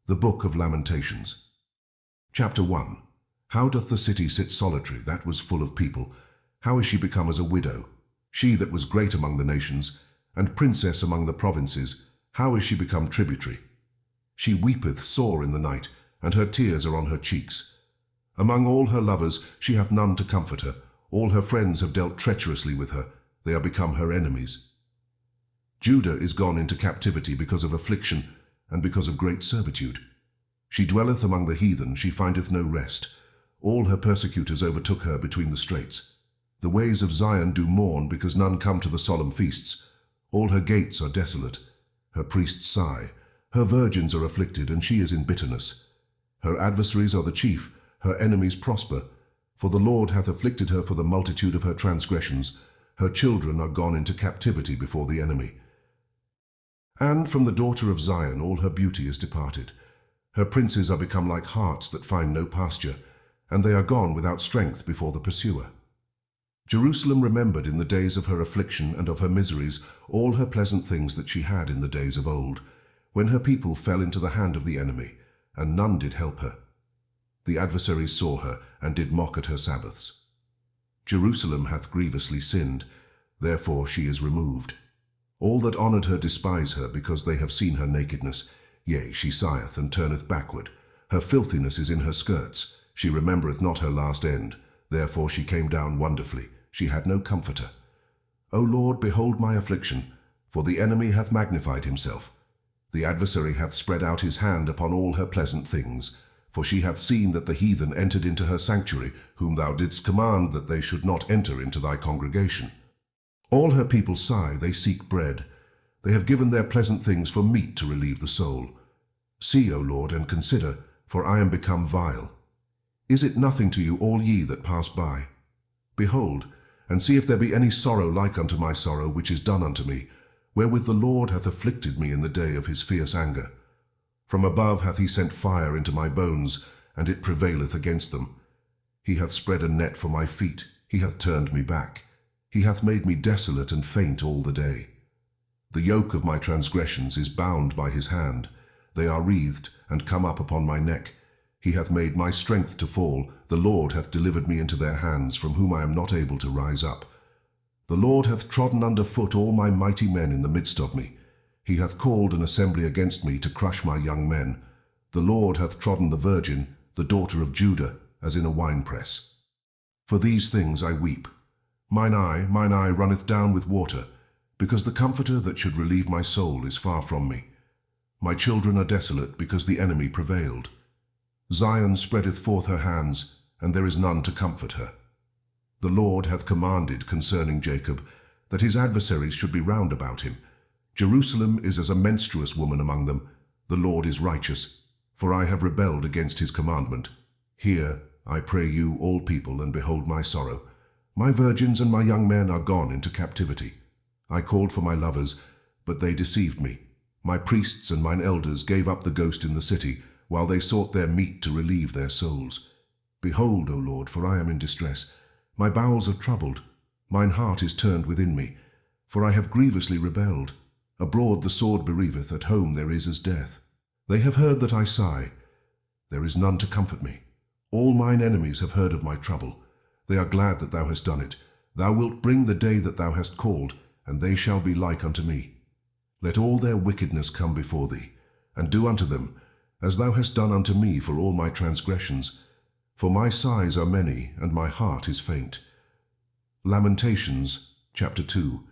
The Book of Lamentations. Chapter 1. How doth the city sit solitary, that was full of people? How is she become as a widow? She that was great among the nations, and princess among the provinces, how is she become tributary? She weepeth sore in the night, and her tears are on her cheeks. Among all her lovers she hath none to comfort her. All her friends have dealt treacherously with her. They are become her enemies. Judah is gone into captivity because of affliction, and because of great servitude. She dwelleth among the heathen, she findeth no rest. All her persecutors overtook her between the straits. The ways of Zion do mourn, because none come to the solemn feasts. All her gates are desolate. Her priests sigh. Her virgins are afflicted, and she is in bitterness. Her adversaries are the chief, her enemies prosper. For the Lord hath afflicted her for the multitude of her transgressions. Her children are gone into captivity before the enemy. And from the daughter of Zion all her beauty is departed. Her princes are become like harts that find no pasture, and they are gone without strength before the pursuer. Jerusalem remembered in the days of her affliction and of her miseries all her pleasant things that she had in the days of old, when her people fell into the hand of the enemy, and none did help her. The adversaries saw her, and did mock at her Sabbaths. Jerusalem hath grievously sinned, therefore she is removed. All that honoured her despise her, because they have seen her nakedness. Yea, she sigheth and turneth backward. Her filthiness is in her skirts. She remembereth not her last end. Therefore she came down wonderfully. She had no comforter. O Lord, behold my affliction, for the enemy hath magnified himself. The adversary hath spread out his hand upon all her pleasant things. For she hath seen that the heathen entered into her sanctuary, whom thou didst command that they should not enter into thy congregation. All her people sigh, they seek bread. They have given their pleasant things for meat to relieve the soul. See, O Lord, and consider, for I am become vile. Is it nothing to you, all ye that pass by? Behold, and see if there be any sorrow like unto my sorrow, which is done unto me, wherewith the Lord hath afflicted me in the day of his fierce anger. From above hath he sent fire into my bones, and it prevaileth against them. He hath spread a net for my feet, he hath turned me back. He hath made me desolate and faint all the day. The yoke of my transgressions is bound by his hand. They are wreathed, and come up upon my neck. He hath made my strength to fall. The Lord hath delivered me into their hands, from whom I am not able to rise up. The Lord hath trodden under foot all my mighty men in the midst of me. He hath called an assembly against me to crush my young men. The Lord hath trodden the virgin, the daughter of Judah, as in a winepress. For these things I weep. Mine eye runneth down with water, because the Comforter that should relieve my soul is far from me. My children are desolate, because the enemy prevailed. Zion spreadeth forth her hands, and there is none to comfort her. The Lord hath commanded concerning Jacob, that his adversaries should be round about him. Jerusalem is as a menstruous woman among them. The Lord is righteous, for I have rebelled against his commandment. Hear, I pray you, all people, and behold my sorrow. My virgins and my young men are gone into captivity. I called for my lovers, but they deceived me. My priests and mine elders gave up the ghost in the city, while they sought their meat to relieve their souls. Behold, O Lord, for I am in distress. My bowels are troubled. Mine heart is turned within me, for I have grievously rebelled. Abroad the sword bereaveth, at home there is as death. They have heard that I sigh. There is none to comfort me. All mine enemies have heard of my trouble. They are glad that thou hast done it. Thou wilt bring the day that thou hast called, and they shall be like unto me. Let all their wickedness come before thee, and do unto them, as thou hast done unto me for all my transgressions. For my sighs are many, and my heart is faint. Lamentations, chapter 2.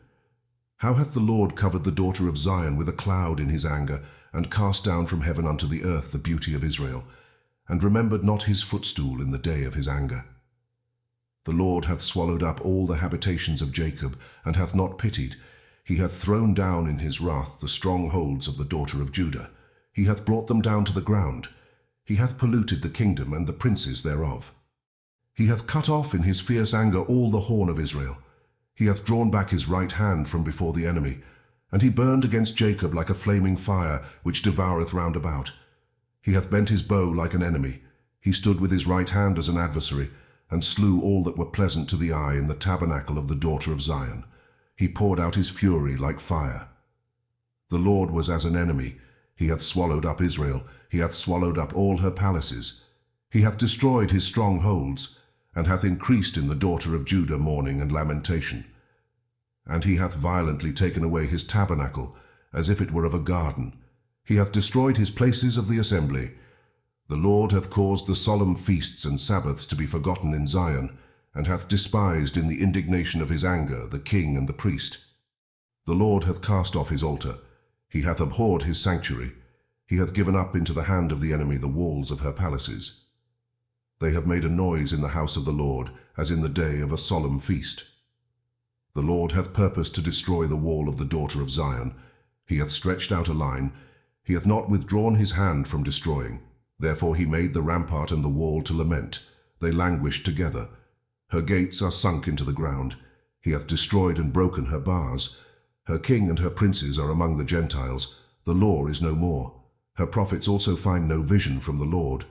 How hath the Lord covered the daughter of Zion with a cloud in his anger, and cast down from heaven unto the earth the beauty of Israel, and remembered not his footstool in the day of his anger. The Lord hath swallowed up all the habitations of Jacob, and hath not pitied. He hath thrown down in his wrath the strongholds of the daughter of Judah. He hath brought them down to the ground. He hath polluted the kingdom and the princes thereof. He hath cut off in his fierce anger all the horn of Israel. He hath drawn back his right hand from before the enemy, and he burned against Jacob like a flaming fire, which devoureth round about. He hath bent his bow like an enemy. He stood with his right hand as an adversary, and slew all that were pleasant to the eye in the tabernacle of the daughter of Zion. He poured out his fury like fire. The Lord was as an enemy. He hath swallowed up Israel. he hath swallowed up all her palaces. He hath destroyed his strongholds, and hath increased in the daughter of Judah mourning and lamentation. And he hath violently taken away his tabernacle, as if it were of a garden. He hath destroyed his places of the assembly. The Lord hath caused the solemn feasts and Sabbaths to be forgotten in Zion, and hath despised in the indignation of his anger the king and the priest. The Lord hath cast off his altar. He hath abhorred his sanctuary. He hath given up into the hand of the enemy the walls of her palaces. They have made a noise in the house of the Lord, as in the day of a solemn feast. The Lord hath purposed to destroy the wall of the daughter of Zion. He hath stretched out a line. He hath not withdrawn his hand from destroying. Therefore he made the rampart and the wall to lament. They languished together. Her gates are sunk into the ground. He hath destroyed and broken her bars. Her king and her princes are among the Gentiles. The law is no more. Her prophets also find no vision from the Lord.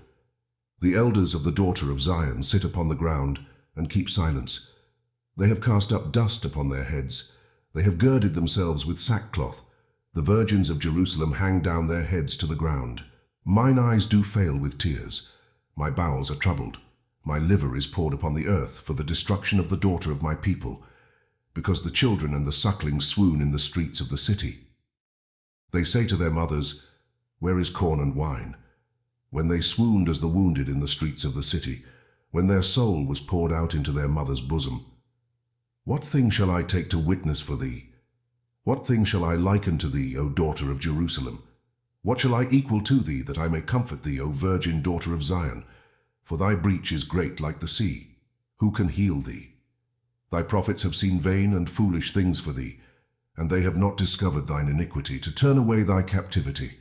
The elders of the daughter of Zion sit upon the ground and keep silence. They have cast up dust upon their heads. They have girded themselves with sackcloth. The virgins of Jerusalem hang down their heads to the ground. Mine eyes do fail with tears. My bowels are troubled. My liver is poured upon the earth for the destruction of the daughter of my people, because the children and the sucklings swoon in the streets of the city. They say to their mothers, Where is corn and wine? When they swooned as the wounded in the streets of the city, when their soul was poured out into their mother's bosom. What thing shall I take to witness for thee? What thing shall I liken to thee, O daughter of Jerusalem? What shall I equal to thee, that I may comfort thee, O virgin daughter of Zion? For thy breach is great like the sea. Who can heal thee? Thy prophets have seen vain and foolish things for thee, and they have not discovered thine iniquity, to turn away thy captivity,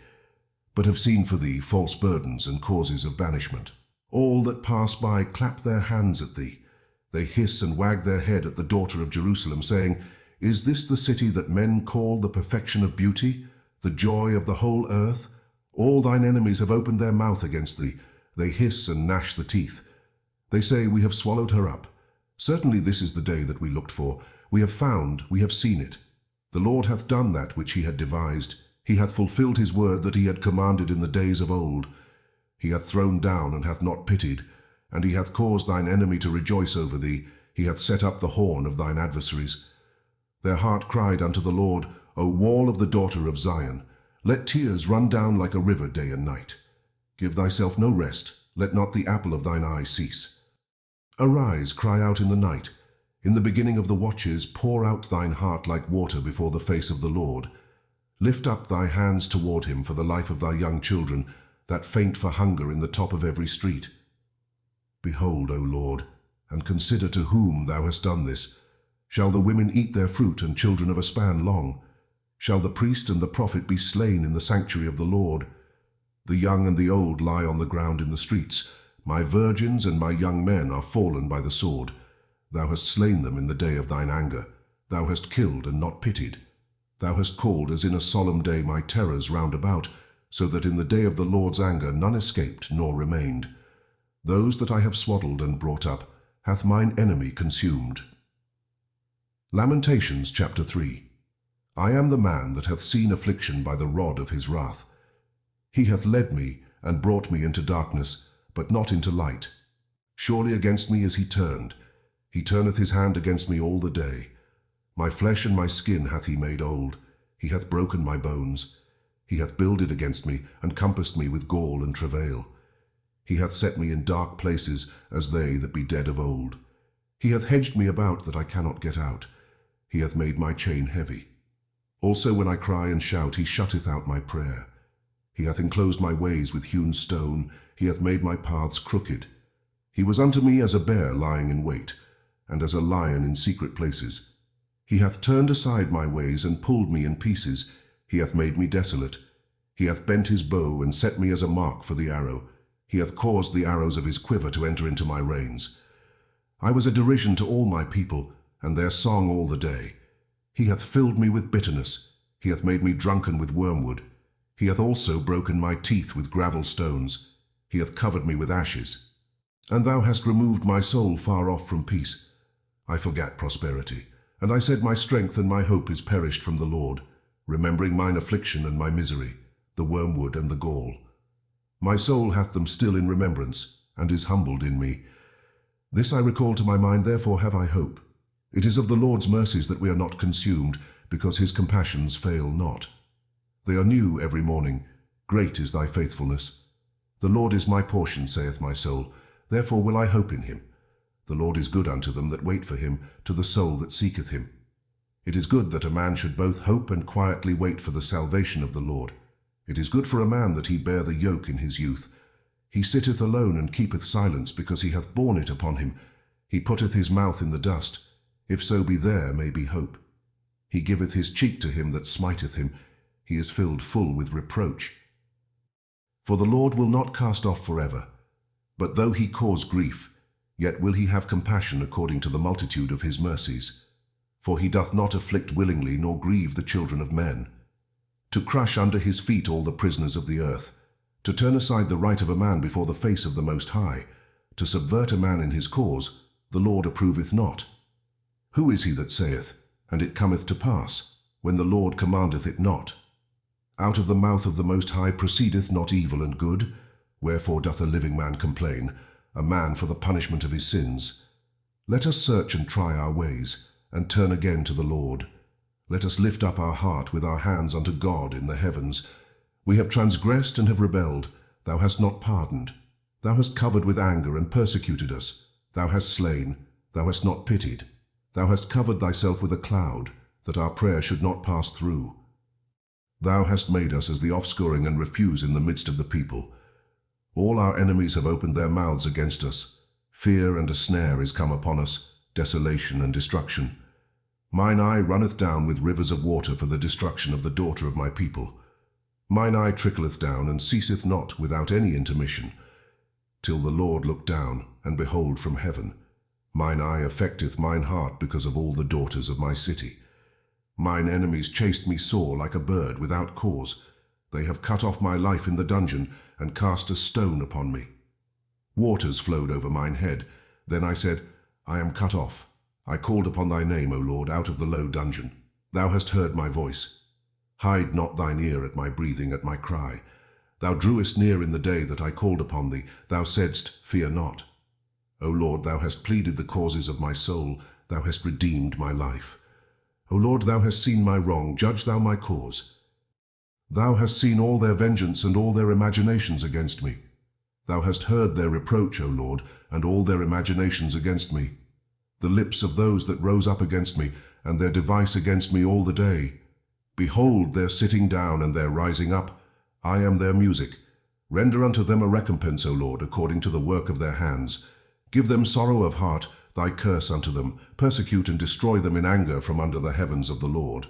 but have seen for thee false burdens and causes of banishment. All that pass by clap their hands at thee. They hiss and wag their head at the daughter of Jerusalem, saying, Is this the city that men call the perfection of beauty, the joy of the whole earth? All thine enemies have opened their mouth against thee. They hiss and gnash the teeth. They say, We have swallowed her up. Certainly this is the day that we looked for. We have found, we have seen it. The Lord hath done that which he had devised. He hath fulfilled his word that he had commanded in the days of old. He hath thrown down and hath not pitied, and he hath caused thine enemy to rejoice over thee. He hath set up the horn of thine adversaries. Their heart cried unto the Lord, O wall of the daughter of Zion, let tears run down like a river day and night. Give thyself no rest, let not the apple of thine eye cease. Arise, cry out in the night. In the beginning of the watches pour out thine heart like water before the face of the Lord. Lift up thy hands toward him for the life of thy young children, that faint for hunger in the top of every street. Behold, O Lord, and consider to whom thou hast done this. Shall the women eat their fruit, and children of a span long? Shall the priest and the prophet be slain in the sanctuary of the Lord? The young and the old lie on the ground in the streets. My virgins and my young men are fallen by the sword. Thou hast slain them in the day of thine anger. Thou hast killed and not pitied. Thou hast called as in a solemn day my terrors round about, so that in the day of the Lord's anger none escaped nor remained. Those that I have swaddled and brought up hath mine enemy consumed. Lamentations chapter 3. I am the man that hath seen affliction by the rod of his wrath. He hath led me and brought me into darkness, but not into light. Surely against me is he turned. He turneth his hand against me all the day. My flesh and my skin hath he made old. He hath broken my bones. He hath builded against me, and compassed me with gall and travail. He hath set me in dark places, as they that be dead of old. He hath hedged me about that I cannot get out. He hath made my chain heavy. Also when I cry and shout, he shutteth out my prayer. He hath enclosed my ways with hewn stone. He hath made my paths crooked. He was unto me as a bear lying in wait, and as a lion in secret places. He hath turned aside my ways, and pulled me in pieces. He hath made me desolate. He hath bent his bow, and set me as a mark for the arrow. He hath caused the arrows of his quiver to enter into my reins. I was a derision to all my people, and their song all the day. He hath filled me with bitterness. He hath made me drunken with wormwood. He hath also broken my teeth with gravel stones. He hath covered me with ashes. And thou hast removed my soul far off from peace. I forgat prosperity, and I said, My strength and my hope is perished from the Lord, remembering mine affliction and my misery, the wormwood and the gall. My soul hath them still in remembrance, and is humbled in me. This I recall to my mind, therefore have I hope. It is of the Lord's mercies that we are not consumed, because his compassions fail not. They are new every morning. Great is thy faithfulness. The Lord is my portion, saith my soul. Therefore will I hope in him. The Lord is good unto them that wait for him, to the soul that seeketh him. It is good that a man should both hope and quietly wait for the salvation of the Lord. It is good for a man that he bear the yoke in his youth. He sitteth alone and keepeth silence, because he hath borne it upon him. He putteth his mouth in the dust. If so be there may be hope. He giveth his cheek to him that smiteth him. He is filled full with reproach. For the Lord will not cast off forever. But though he cause grief, yet will he have compassion according to the multitude of his mercies. For he doth not afflict willingly, nor grieve the children of men. To crush under his feet all the prisoners of the earth, to turn aside the right of a man before the face of the Most High, to subvert a man in his cause, the Lord approveth not. Who is he that saith, and it cometh to pass, when the Lord commandeth it not? Out of the mouth of the Most High proceedeth not evil and good. Wherefore doth a living man complain, a man for the punishment of his sins? Let us search and try our ways, and turn again to the Lord. Let us lift up our heart with our hands unto God in the heavens. We have transgressed and have rebelled. Thou hast not pardoned. Thou hast covered with anger and persecuted us. Thou hast slain. Thou hast not pitied. Thou hast covered thyself with a cloud, that our prayer should not pass through. Thou hast made us as the offscouring and refuse in the midst of the people. All our enemies have opened their mouths against us. Fear and a snare is come upon us, desolation and destruction. Mine eye runneth down with rivers of water for the destruction of the daughter of my people. Mine eye trickleth down, and ceaseth not without any intermission, till the Lord look down, and behold from heaven. Mine eye affecteth mine heart because of all the daughters of my city. Mine enemies chased me sore like a bird without cause. They have cut off my life in the dungeon, and cast a stone upon me. Waters flowed over mine head. Then I said, I am cut off. I called upon thy name, O Lord, out of the low dungeon. Thou hast heard my voice. Hide not thine ear at my breathing, at my cry. Thou drewest near in the day that I called upon thee. Thou saidst, Fear not. O Lord, thou hast pleaded the causes of my soul. Thou hast redeemed my life. O Lord, thou hast seen my wrong. Judge thou my cause. Thou hast seen all their vengeance and all their imaginations against me. Thou hast heard their reproach, O Lord, and all their imaginations against me. The lips of those that rose up against me, and their device against me all the day. Behold their sitting down and their rising up. I am their music. Render unto them a recompense, O Lord, according to the work of their hands. Give them sorrow of heart, thy curse unto them. Persecute and destroy them in anger from under the heavens of the Lord.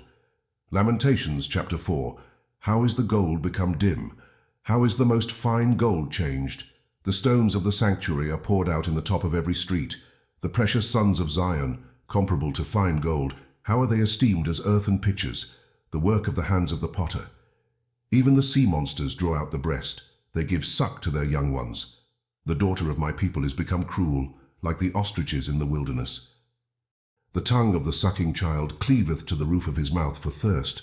Lamentations chapter 4. How is the gold become dim? How is the most fine gold changed? The stones of the sanctuary are poured out in the top of every street. The precious sons of Zion, comparable to fine gold, how are they esteemed as earthen pitchers, the work of the hands of the potter? Even the sea monsters draw out the breast. They give suck to their young ones. The daughter of my people is become cruel, like the ostriches in the wilderness. The tongue of the sucking child cleaveth to the roof of his mouth for thirst.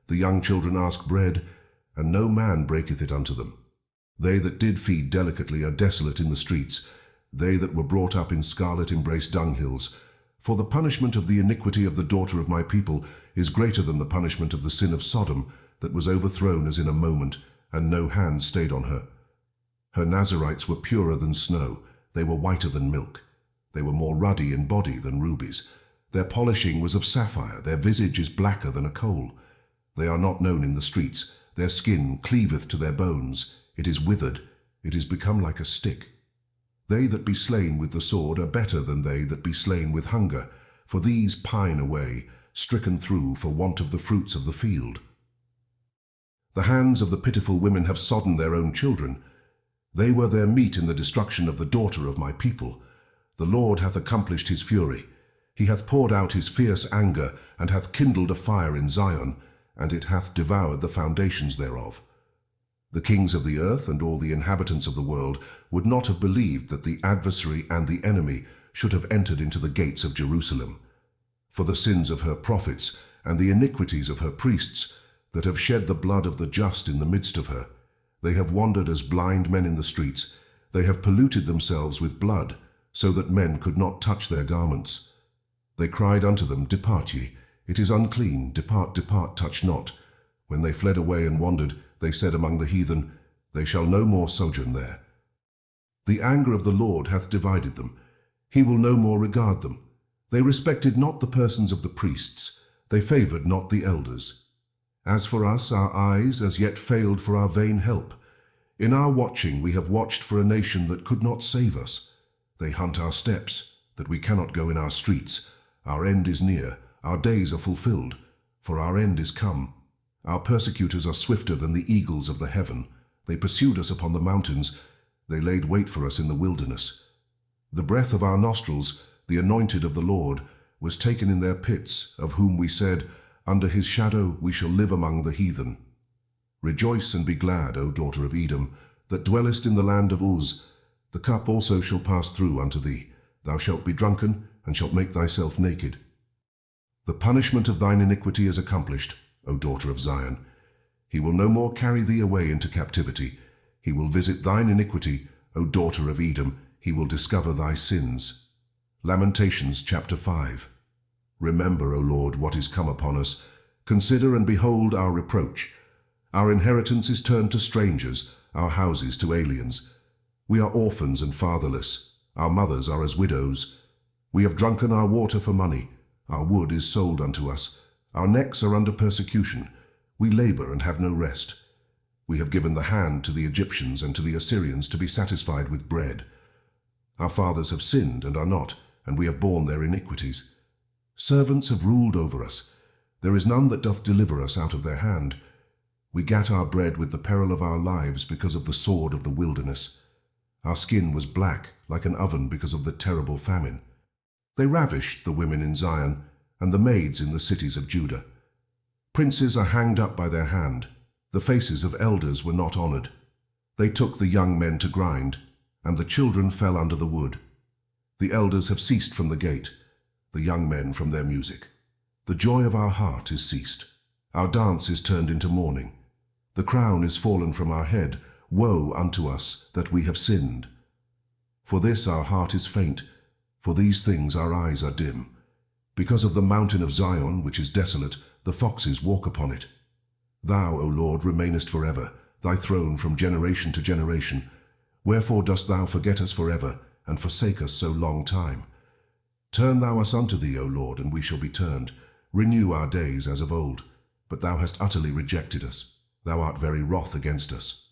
The young children ask bread, and no man breaketh it unto them. They that did feed delicately are desolate in the streets. They that were brought up in scarlet embrace dunghills. For the punishment of the iniquity of the daughter of my people is greater than the punishment of the sin of Sodom, that was overthrown as in a moment, and no hand stayed on her. Her Nazarites were purer than snow. They were whiter than milk. They were more ruddy in body than rubies. Their polishing was of sapphire. Their visage is blacker than a coal. They are not known in the streets. Their skin cleaveth to their bones. It is withered. It is become like a stick. They that be slain with the sword are better than they that be slain with hunger, for these pine away, stricken through for want of the fruits of the field. The hands of the pitiful women have sodden their own children. They were their meat in the destruction of the daughter of my people. The Lord hath accomplished his fury. He hath poured out his fierce anger, and hath kindled a fire in Zion, and it hath devoured the foundations thereof. The kings of the earth and all the inhabitants of the world would not have believed that the adversary and the enemy should have entered into the gates of Jerusalem. For the sins of her prophets and the iniquities of her priests, that have shed the blood of the just in the midst of her, They have wandered as blind men in the streets. They have polluted themselves with blood, so that men could not touch their garments. They cried unto them, Depart ye, it is unclean, depart, depart, touch not. When they fled away and wandered, they said among the heathen, They shall no more sojourn there. The anger of the Lord hath divided them. He will no more regard them. They respected not the persons of the priests. They favoured not the elders. As for us, our eyes as yet failed for our vain help. In our watching we have watched for a nation that could not save us. They hunt our steps, that we cannot go in our streets. Our end is near, our days are fulfilled, for our end is come. Our persecutors are swifter than the eagles of the heaven. They pursued us upon the mountains. They laid wait for us in the wilderness. The breath of our nostrils, the anointed of the Lord, was taken in their pits, of whom we said, Under his shadow we shall live among the heathen. Rejoice and be glad, O daughter of Edom, that dwellest in the land of Uz. The cup also shall pass through unto thee. Thou shalt be drunken, and shalt make thyself naked. The punishment of thine iniquity is accomplished, O daughter of Zion. He will no more carry thee away into captivity. He will visit thine iniquity, O daughter of Edom. He will discover thy sins. Lamentations chapter 5. Remember, O Lord, what is come upon us. Consider and behold our reproach. Our inheritance is turned to strangers, our houses to aliens. We are orphans and fatherless. Our mothers are as widows. We have drunken our water for money. Our wood is sold unto us. Our necks are under persecution. We labor and have no rest. We have given the hand to the Egyptians and to the Assyrians to be satisfied with bread. Our fathers have sinned and are not, and we have borne their iniquities. Servants have ruled over us. There is none that doth deliver us out of their hand. We gat our bread with the peril of our lives because of the sword of the wilderness. Our skin was black like an oven because of the terrible famine. They ravished the women in Zion and the maids in the cities of Judah. Princes are hanged up by their hand. The faces of elders were not honored. They took the young men to grind, and the children fell under the wood. The elders have ceased from the gate, the young men from their music. The joy of our heart is ceased. Our dance is turned into mourning. The crown is fallen from our head. Woe unto us that we have sinned. For this our heart is faint. For these things our eyes are dim. Because of the mountain of Zion, which is desolate, the foxes walk upon it. Thou, O Lord, remainest forever, thy throne from generation to generation. Wherefore dost thou forget us forever, and forsake us so long time? Turn thou us unto thee, O Lord, and we shall be turned. Renew our days as of old. But thou hast utterly rejected us. Thou art very wroth against us.